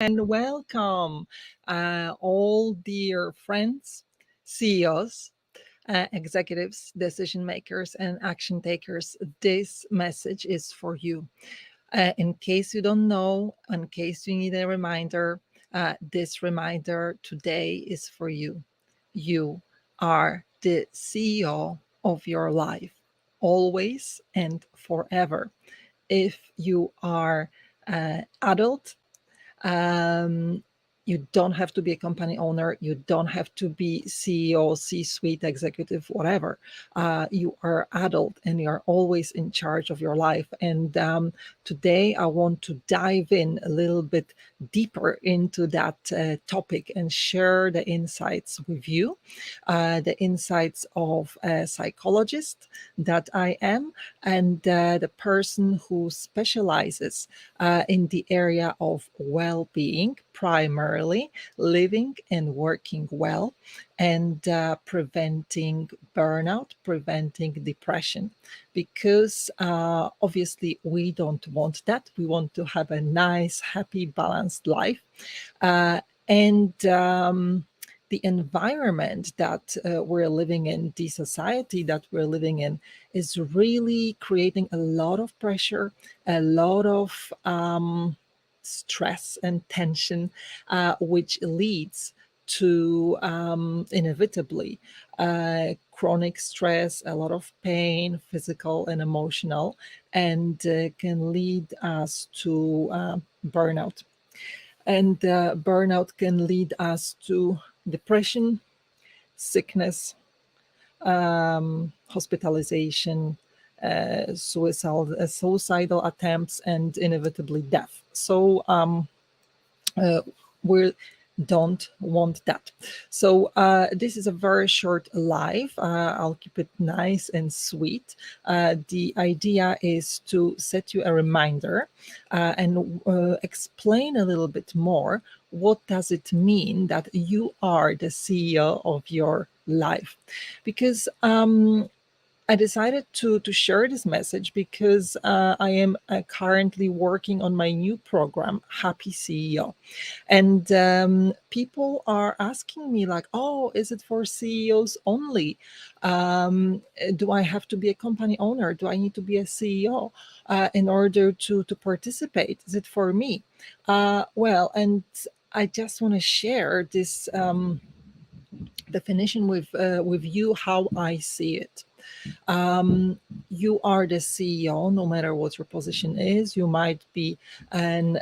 and welcome, all dear friends, CEOs, executives, decision makers, and action takers. This message is for you. In case you don't know, in case you need a reminder, this reminder today is for you. You are the CEO of your life, always and forever. If you are adult, um, you don't have to be a company owner. You don't have to be CEO, C-suite executive, whatever. You are adult and you are always in charge of your life. And today I want to dive in a little bit deeper into that topic and share the insights with you, the insights of a psychologist that I am, and the person who specializes in the area of well being, primarily living and working well, and preventing burnout, preventing depression. Because obviously, we don't want that. We want to have a nice, happy, balanced life. And the environment that we're living in, the society that we're living in, is really creating a lot of pressure, a lot of stress and tension, which leads to inevitably chronic stress, a lot of pain, physical and emotional, and can lead us to burnout. And burnout can lead us to depression, sickness, hospitalization, suicidal attempts, and inevitably death. So uh, we don't want that. So this is a very short live. I'll keep it nice and sweet. The idea is to set you a reminder and explain a little bit more. What does it mean that you are the CEO of your life? Because I decided to share this message because I am currently working on my new program, Happy CEO. And people are asking me, like, oh, is it for CEOs only? Do I have to be a company owner? Do I need to be a CEO in order to participate? Is it for me? And I just want to share this definition with you, how I see it. um, you are the CEO, no matter what your position is. You might be an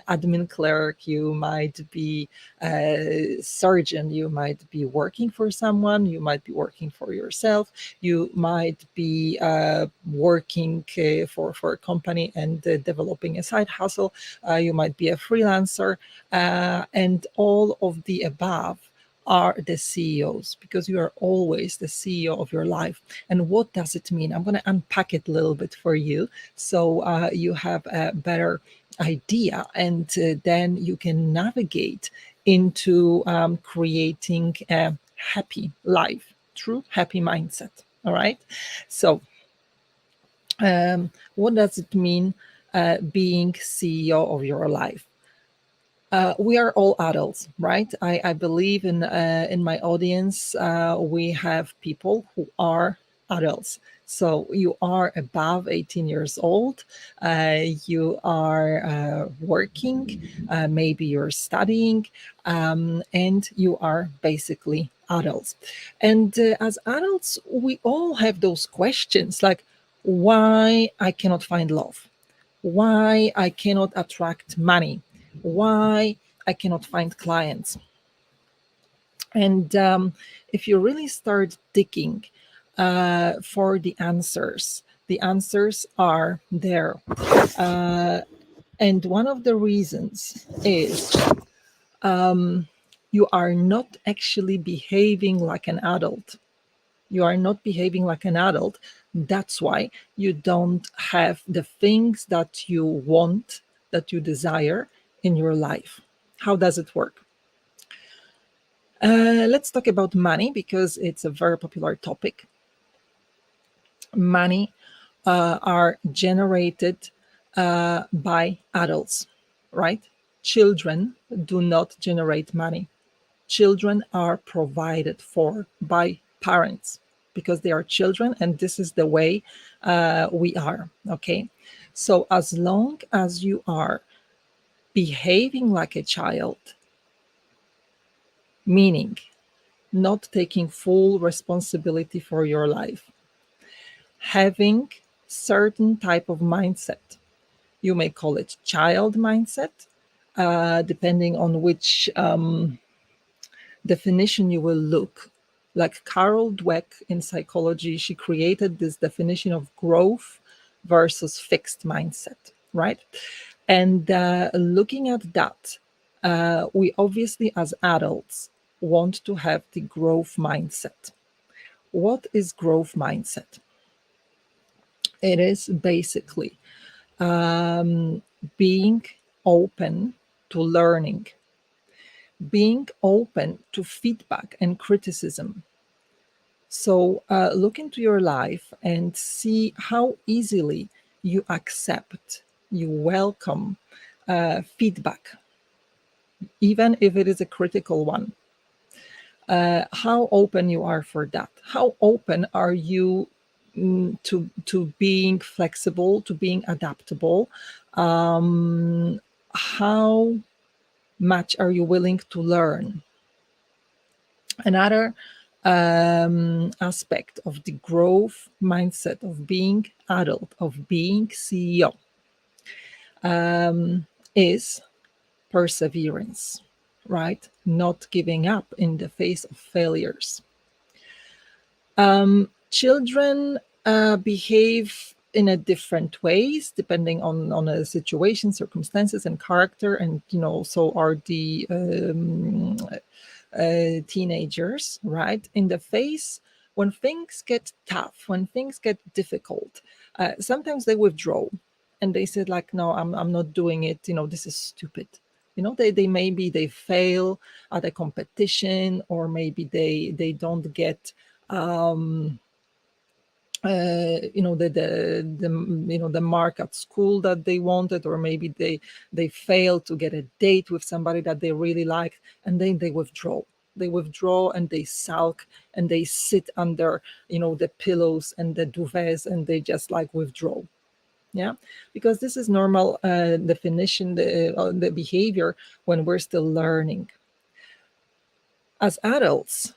admin clerk, you might be a surgeon, you might be working for someone, you might be working for yourself, you might be working for a company and developing a side hustle, you might be a freelancer, and all of the above are the CEOs, because you are always the CEO of your life. And what does it mean? I'm going to unpack it a little bit for you so you have a better idea, and then you can navigate into creating a happy life, true happy mindset. All right. So, what does it mean being CEO of your life? We are all adults, right? I believe in my audience, we have people who are adults. So you are above 18 years old, you are working, maybe you're studying, and you are basically adults. And as adults, we all have those questions, like, why I cannot find love, why I cannot attract money, why I cannot find clients. And if you really start digging for the answers are there. Uh, and one of the reasons is you are not actually behaving like an adult. You are not behaving like an adult. That's why you don't have the things that you want, that you desire in your life. How does it work? Let's talk about money, because it's a very popular topic. Money are generated by adults, right? Children do not generate money. Children are provided for by parents because they are children, and this is the way we are. Okay. So as long as you are behaving like a child, meaning not taking full responsibility for your life, having certain type of mindset, you may call it child mindset, depending on which definition you will look. Like Carol Dweck in psychology, she created this definition of growth versus fixed mindset, right? And looking at that, we obviously, as adults, want to have the growth mindset. What is growth mindset? It is basically being open to learning, being open to feedback and criticism. So look into your life and see how easily you accept, you welcome feedback, even if it is a critical one. How open you are for that? How open are you to being flexible, to being adaptable? How much are you willing to learn? Another aspect of the growth mindset of being adult, of being CEO, is perseverance, right? Not giving up in the face of failures. Children behave in a different ways depending on a situation, circumstances, and character, and so are the teenagers, right? In the face, when things get tough, when things get difficult, sometimes they withdraw and they said like, no, I'm not doing it. This is stupid. They maybe they fail at a competition, or maybe they don't get the mark at school that they wanted, or maybe they fail to get a date with somebody that they really like, and then they withdraw and they sulk and they sit under the pillows and the duvets, and they just like withdraw. Yeah, because this is normal definition, the behavior when we're still learning. As adults,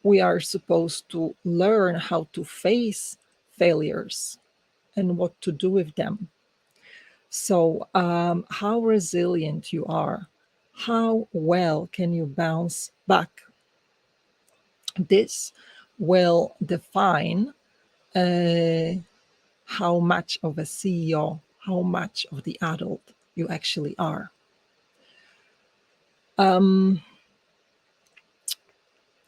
we are supposed to learn how to face failures and what to do with them. So, how resilient you are, how well can you bounce back? This will define how much of a CEO, how much of the adult you actually are.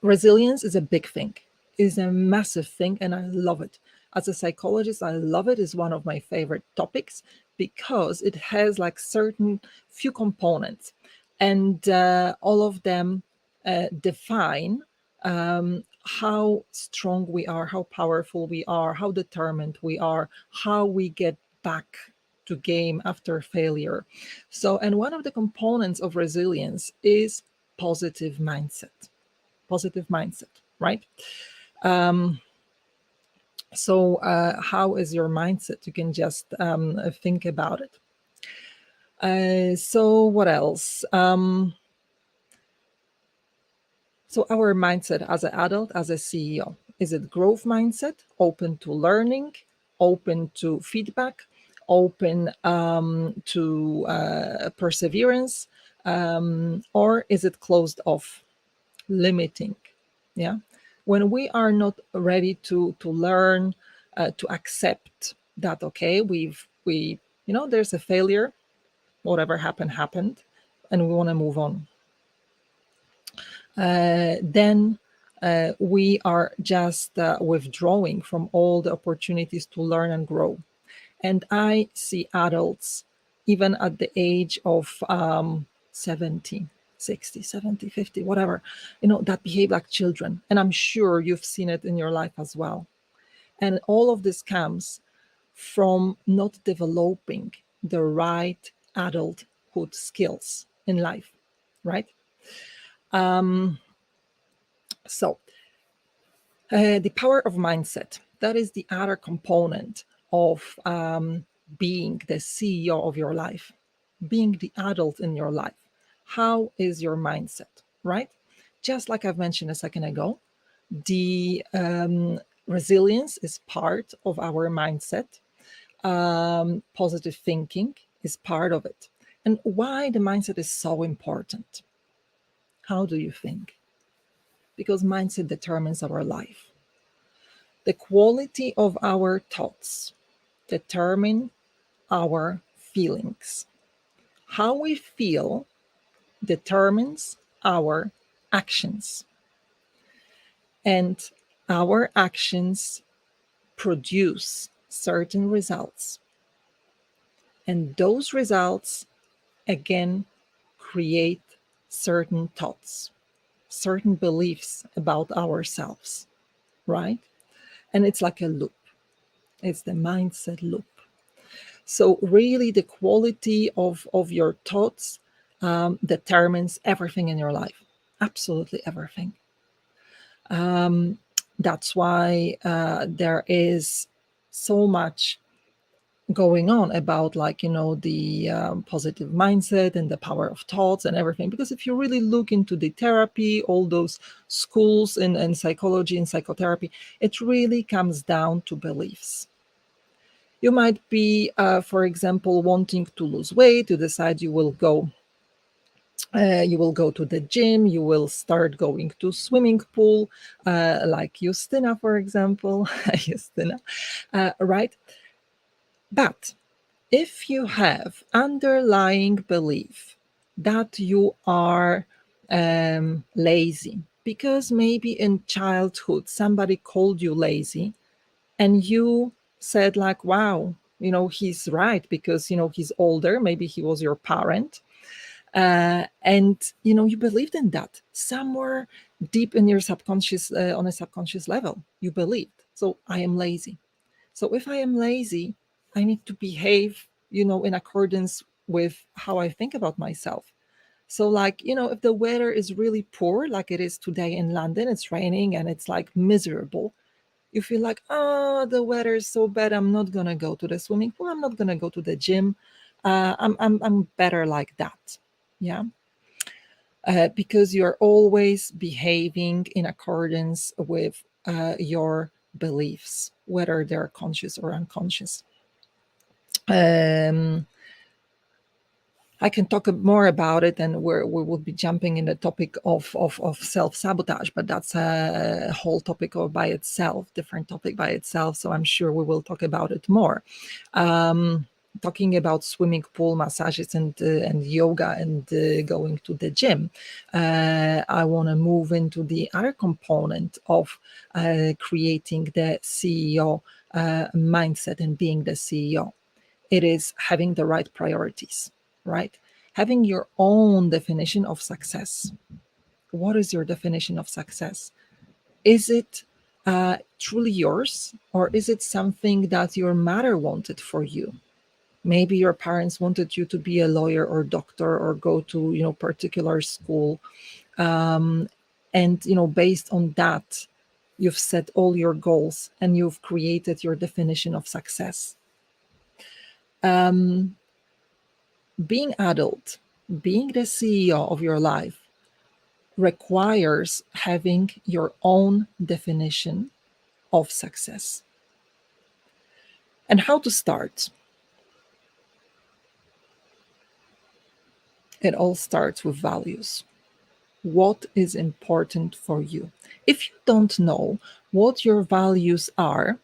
Resilience is a big thing, is a massive thing, and I love it. As a psychologist, I love it. It's one of my favorite topics because it has like certain few components, and all of them define how strong we are, how powerful we are, how determined we are, how we get back to game after failure. So, and one of the components of resilience is positive mindset. Positive mindset, right? So how is your mindset? You can just think about it. So what else? So our mindset as an adult, as a CEO, is it growth mindset, open to learning, open to feedback, open to perseverance, or is it closed off, limiting? Yeah, when we are not ready to learn, to accept that, okay, we there's a failure, whatever happened, and we want to move on, then we are just withdrawing from all the opportunities to learn and grow. And I see adults, even at the age of 70, 60, 70, 50, whatever, that behave like children. And I'm sure you've seen it in your life as well. And all of this comes from not developing the right adult childhood skills in life, right? Um, so, the power of mindset, that is the other component of being the CEO of your life, being the adult in your life. How is your mindset, right? Just like I've mentioned a second ago, the resilience is part of our mindset. Positive thinking is part of it. And why the mindset is so important? How do you think? Because mindset determines our life. The quality of our thoughts determine our feelings. How we feel determines our actions. And our actions produce certain results. And those results, again, create certain thoughts, certain beliefs about ourselves, right? And it's like a loop, it's the mindset loop. So, really, the quality of your thoughts determines everything in your life, absolutely everything. Um, that's why there is so much going on about, like, the positive mindset and the power of thoughts and everything, because if you really look into the therapy, all those schools in psychology and psychotherapy, it really comes down to beliefs. You might be, for example, wanting to lose weight. You decide you will go to the gym, you will start going to swimming pool, like Justina, for example. Justina, right? But if you have underlying belief that you are lazy, because maybe in childhood somebody called you lazy, and you said, like, wow, he's right, because he's older, maybe he was your parent, and you believed in that somewhere deep in your subconscious, on a subconscious level, you believed, so I am lazy. So if I am lazy, I need to behave, in accordance with how I think about myself. So, like, if the weather is really poor, like it is today in London, it's raining and it's like miserable, you feel like, oh, the weather is so bad, I'm not gonna go to the swimming pool, I'm not gonna go to the gym. I'm better like that. Yeah. Because you're always behaving in accordance with your beliefs, whether they're conscious or unconscious. Um, I can talk more about it, and we will be jumping in the topic of self sabotage, but that's a whole topic all by itself, different topic by itself. So I'm sure we will talk about it more. Talking about swimming pool massages and yoga and going to the gym, I want to move into the other component of creating the CEO mindset and being the CEO. It is having the right priorities, right? Having your own definition of success. What is your definition of success? Is it truly yours, or is it something that your mother wanted for you? Maybe your parents wanted you to be a lawyer or doctor or go to particular school, um, and based on that, you've set all your goals and you've created your definition of success. Um, being adult, being the CEO of your life, requires having your own definition of success. And how to start? It all starts with values. What is important for you? If you don't know what your values are,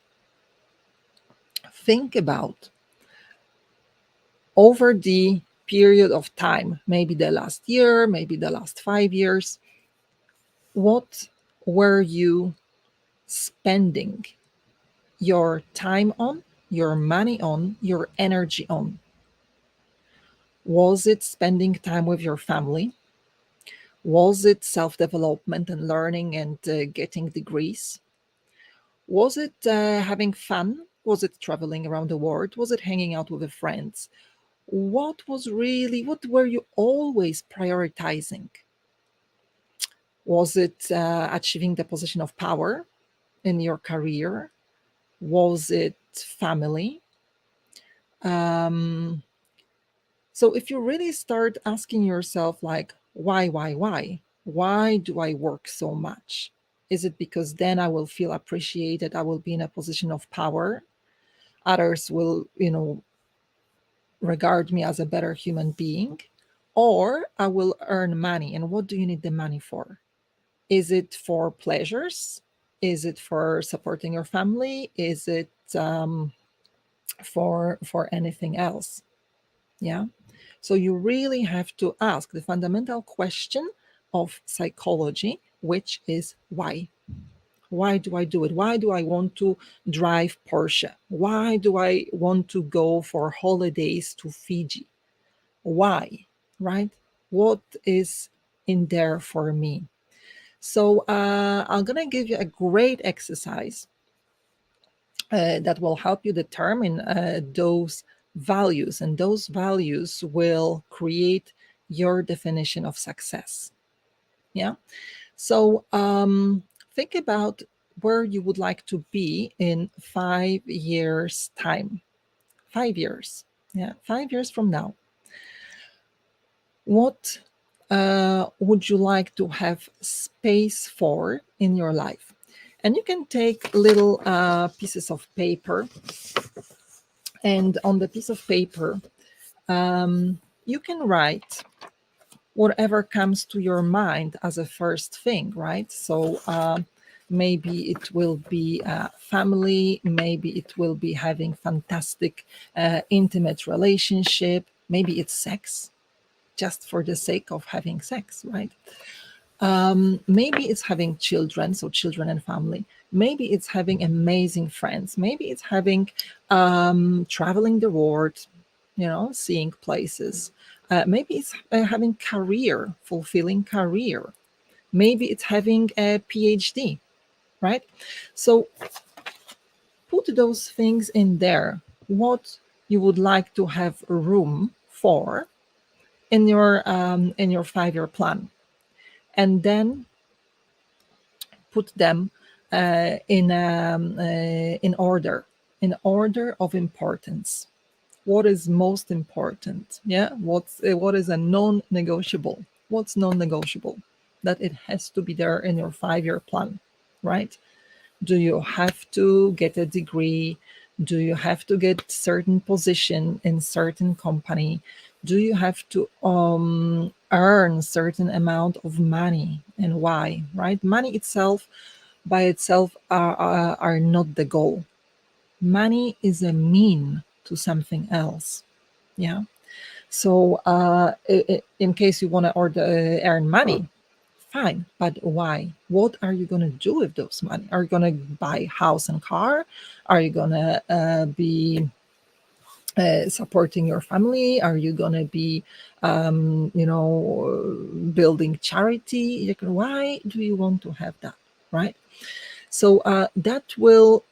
think about, over the period of time, maybe the last year, maybe the last 5 years, what were you spending your time on, your money on, your energy on? Was it spending time with your family? Was it self development and learning and getting degrees? Was it having fun? Was it traveling around the world? Was it hanging out with the friends? What were you always prioritizing? Was it achieving the position of power in your career? Was it family? Um, so if you really start asking yourself, like, why do I work so much? Is it because then I will feel appreciated? I will be in a position of power. Others will, regard me as a better human being, or I will earn money. And what do you need the money for? Is it for pleasures? Is it for supporting your family? Is it for anything else? Yeah. So you really have to ask the fundamental question of psychology, which is why. Why do I do it? Why do I want to drive Porsche? Why do I want to go for holidays to Fiji? Why? Right? What is in there for me? So I'm gonna give you a great exercise that will help you determine those values, and those values will create your definition of success. Yeah. So think about where you would like to be in 5 years' time. 5 years. Yeah, 5 years from now. What would you like to have space for in your life? And you can take little pieces of paper, and on the piece of paper, you can write whatever comes to your mind as a first thing, right? So maybe it will be family, maybe it will be having fantastic, intimate relationship, maybe it's sex, just for the sake of having sex, right? Maybe it's having children, so children and family. Maybe it's having amazing friends. Maybe it's having traveling the world, seeing places. Maybe it's having career, fulfilling career. Maybe it's having a PhD, right? So put those things in there. What you would like to have room for in your 5 year plan, and then put them in order of importance. What is most important? Yeah, what is a non-negotiable? What's non-negotiable? That it has to be there in your 5 year plan, right? Do you have to get a degree? Do you have to get certain position in certain company? Do you have to earn certain amount of money, and why? Right? Money itself by itself are not the goal. Money is a mean to something else. Yeah. So in case you want to earn money, fine, but why? What are you going to do with those money? Are you going to buy house and car? Are you going to be supporting your family? Are you going to be building charity? Why do you want to have that, right? So that will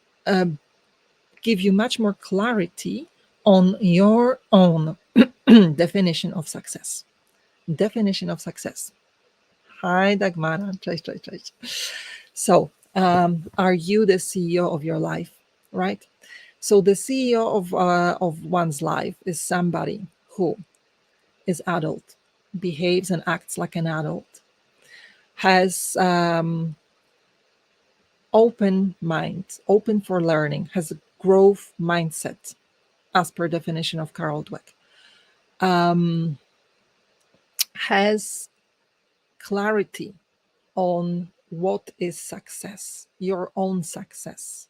give you much more clarity on your own definition of success. Definition of success. Hi, Dagmara. Cześć, cześć, cześć. So, are you the CEO of your life, right? So, the CEO of one's life is somebody who is adult, behaves and acts like an adult, has open mind, open for learning, has a growth mindset, as per definition of Carol Dweck, has clarity on what is success, your own success,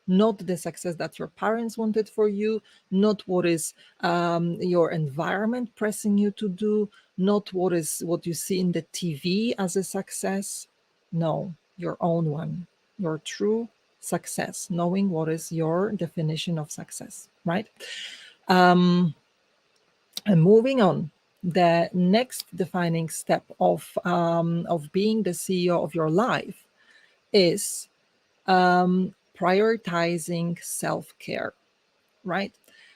not the success that your parents wanted for you, not what is your environment pressing you to do, not what you see in the TV as a success. No, your own one, your true success, knowing what is your definition of success, right? And moving on, the next defining step of being the CEO of your life is prioritizing self care, right?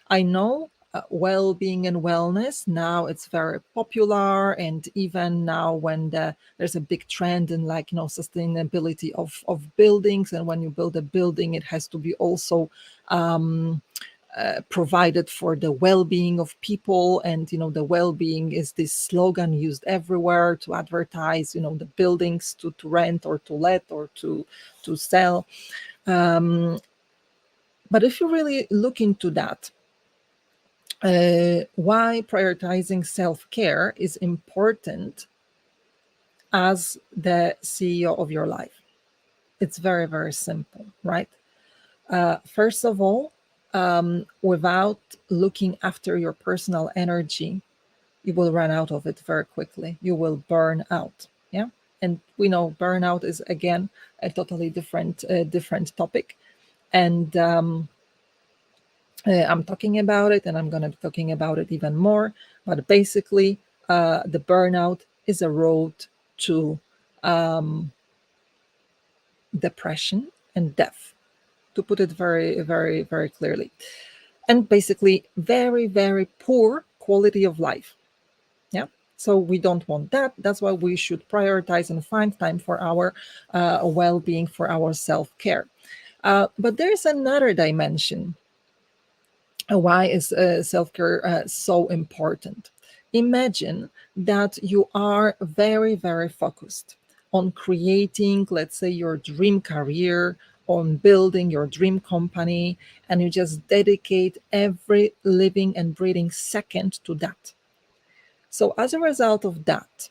I know well-being and wellness. Now it's very popular, and even now when there's a big trend in, like, sustainability of buildings, and when you build a building, it has to be also um, provided for the well-being of people. And the well-being is this slogan used everywhere to advertise the buildings to rent or to let or to sell. um, but if you really look into that, why prioritizing self-care is important as the CEO of your life, it's very, very simple, right? First of all, without looking after your personal energy, you will run out of it very quickly. You will burn out. Yeah. And we know burnout is, again, a totally different topic. And I'm talking about it, and I'm going to be talking about it even more. But basically, the burnout is a road to um, depression and death, to put it very, very, very clearly. And basically, very, very poor quality of life. Yeah. So we don't want that. That's why we should prioritize and find time for our well-being, for our self-care. But there's another dimension. Why is self-care so important? Imagine that you are very, very focused on creating, let's say, your dream career, on building your dream company, and you just dedicate every living and breathing second to that. So as a result of that,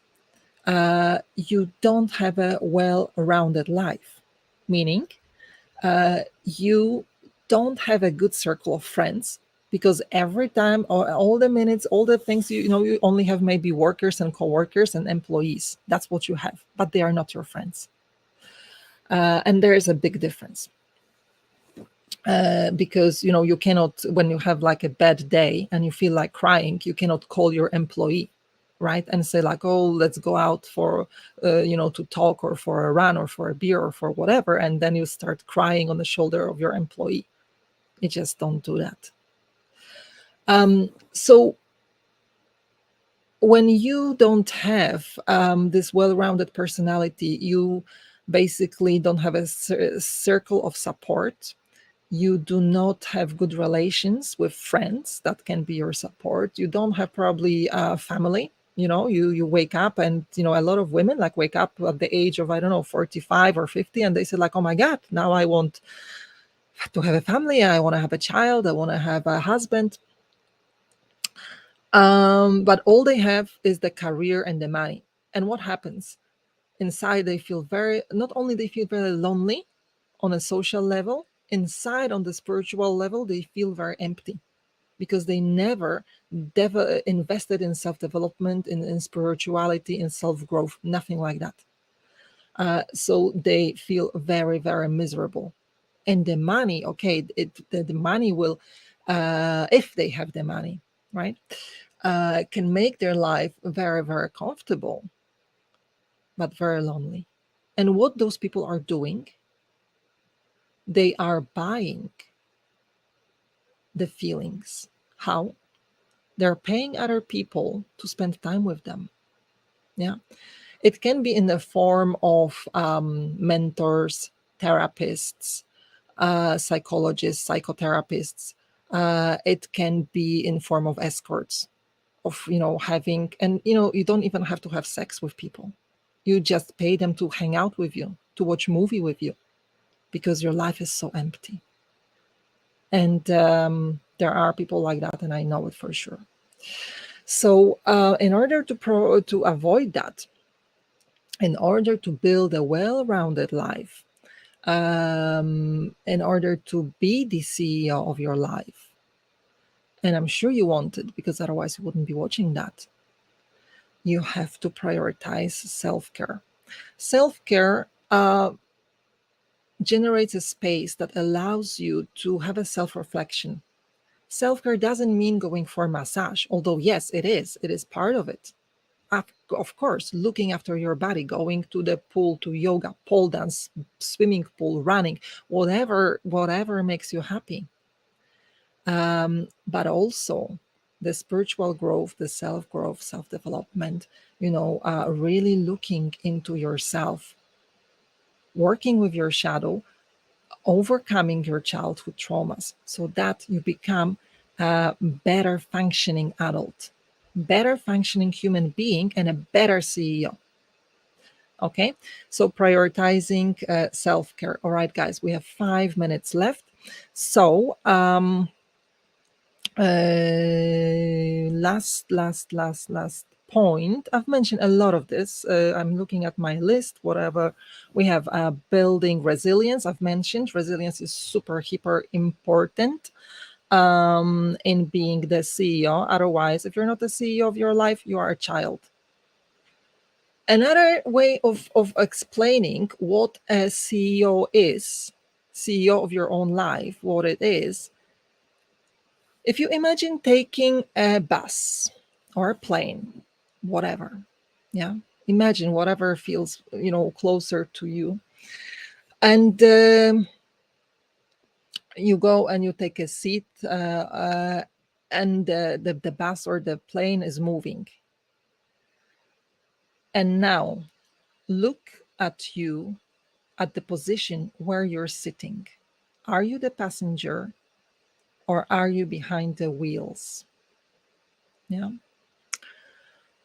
you don't have a well-rounded life, meaning you don't have a good circle of friends, because every time, or all the minutes, all the things, you only have maybe workers and co-workers and employees. That's what you have, but they are not your friends. And there is a big difference, because you cannot, when you have like a bad day and you feel like crying, you cannot call your employee, right, and say like, oh, let's go out for to talk, or for a run, or for a beer, or for whatever, and then you start crying on the shoulder of your employee. You just don't do that. So when you don't have this well-rounded personality, you basically don't have a circle of support. You do not have good relations with friends that can be your support. You don't have probably family. You wake up, and a lot of women like wake up at the age of, I don't know, 45 or 50, and they say like, oh my god, now I want to have a family, I want to have a child, I want to have a husband. But all they have is the career and the money. And what happens inside? They feel very, not only they feel very lonely on a social level, inside on the spiritual level, they feel very empty, because they never invested in self-development, in spirituality, in self-growth, nothing like that. So they feel very, very miserable. And the money, okay, the money will, if they have the money, right, can make their life very, very comfortable, but very lonely. And what those people are doing, they are buying the feelings. How? They're paying other people to spend time with them. Yeah. It can be in the form of mentors, therapists, psychologists, psychotherapists. It can be in form of escorts, of having, and you don't even have to have sex with people. You just pay them to hang out with you, to watch movie with you, because your life is so empty. And there are people like that, and I know it for sure. So in order to avoid that, in order to build a well-rounded life, in order to be the CEO of your life, and I'm sure you want it, because otherwise you wouldn't be watching that, you have to prioritize self-care. Self-care generates a space that allows you to have a self-reflection. Self-care doesn't mean going for a massage, although yes, it is part of it. Of course, looking after your body, going to the pool, to yoga, pole dance, swimming pool, running, whatever makes you happy. But also the spiritual growth, the self growth, self development, really looking into yourself, working with your shadow, overcoming your childhood traumas so that you become a better functioning adult, better functioning human being, and a better CEO. Okay, so prioritizing self care. All right, guys, we have 5 minutes left. So, last point. I've mentioned a lot of this. I'm looking at my list. Whatever we have, building resilience. I've mentioned resilience is super hyper important in being the CEO. Otherwise, if you're not the CEO of your life, you are a child. Another way of explaining what a CEO is, CEO of your own life, what it is, if you imagine taking a bus or a plane, whatever, yeah, imagine whatever feels, closer to you. And you go and you take a seat, and the bus or the plane is moving. And now look at you at the position where you're sitting. Are you the passenger or are you behind the wheels? Yeah.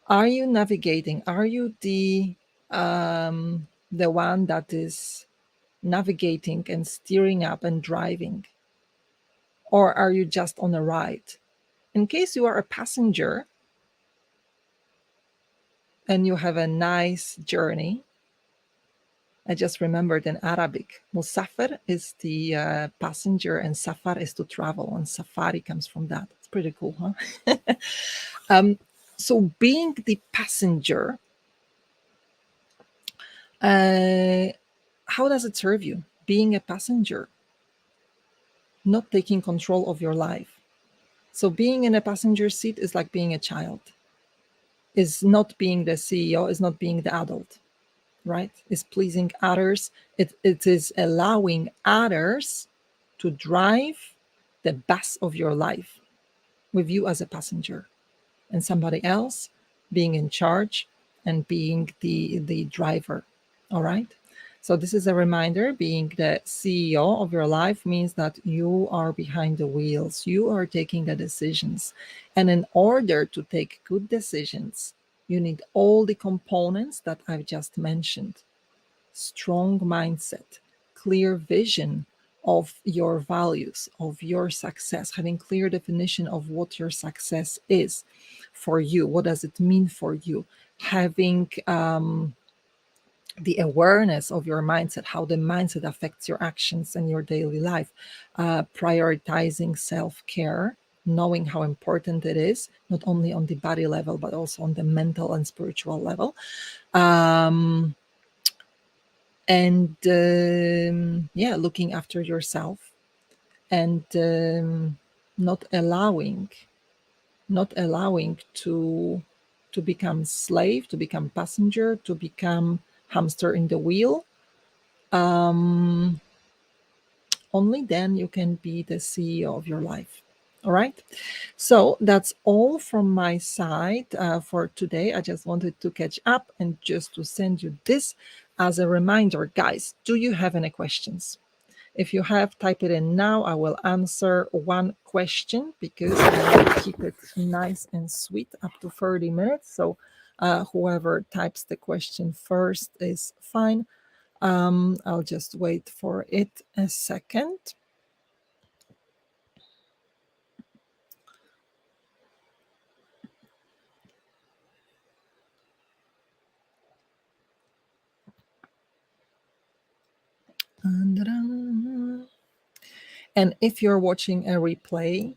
Are you navigating? Are you the one that is navigating and steering up and driving? Or are you just on a ride? In case you are a passenger and you have a nice journey, I just remembered in Arabic, Musafir is the passenger and safar is to travel, and safari comes from that. It's pretty cool, huh? So being the passenger, uh, how does it serve you? Being a passenger, not taking control of your life. So being in a passenger seat is like being a child, is not being the CEO, is not being the adult, right? Is pleasing others. It is allowing others to drive the bus of your life with you as a passenger, and somebody else being in charge and being the driver. All right. So this is a reminder, being the CEO of your life means that you are behind the wheels, you are taking the decisions. And in order to take good decisions, you need all the components that I've just mentioned: strong mindset, clear vision of your values, of your success, having clear definition of what your success is for you. What does it mean for you? Having the awareness of your mindset, how the mindset affects your actions and your daily life, prioritizing self-care, knowing how important it is, not only on the body level, but also on the mental and spiritual level. And yeah, looking after yourself, and not allowing to become slave, to become passenger, to become hamster in the wheel. um, Only then you can be the CEO of your life. All right. So that's all from my side for today. I just wanted to catch up and just to send you this as a reminder. Guys, do you have any questions? If you have, type it in now. I will answer one question because I want to keep it nice and sweet, up to 30 minutes. So whoever types the question first is fine. I'll just wait for it a second. And if you're watching a replay,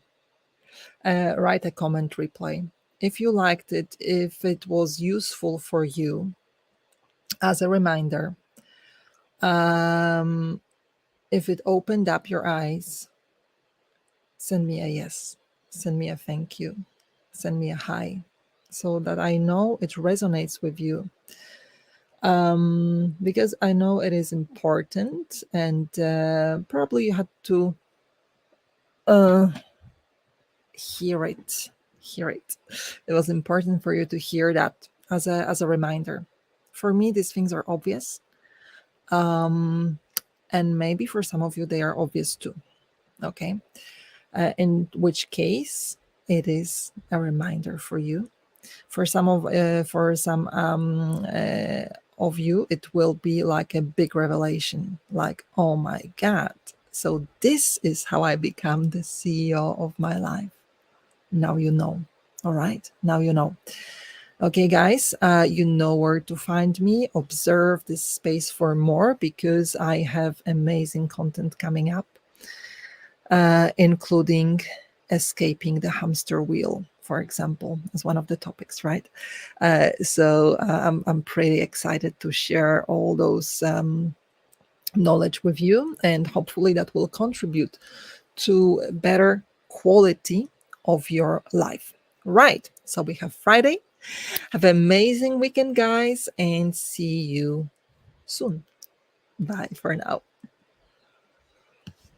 write a comment replay. If you liked it, if it was useful for you, as a reminder, um, if it opened up your eyes, send me a yes, send me a thank you, send me a hi, so that I know it resonates with you. Because I know it is important, and probably you had to uh, hear it hear it. It was important for you to hear that as a reminder. For me, these things are obvious. Um, and maybe for some of you, they are obvious too. Okay. In which case, it is a reminder for you. For some of you, it will be like a big revelation, like, oh my God. So this is how I become the CEO of my life. Now you know. All right. Now you know. Okay, guys, you know where to find me. Observe this space for more because I have amazing content coming up, including escaping the hamster wheel, for example, as one of the topics, right? I'm pretty excited to share all those knowledge with you, and hopefully that will contribute to better quality of your life. Right. So we have Friday. Have an amazing weekend, guys, and see you soon. Bye for now.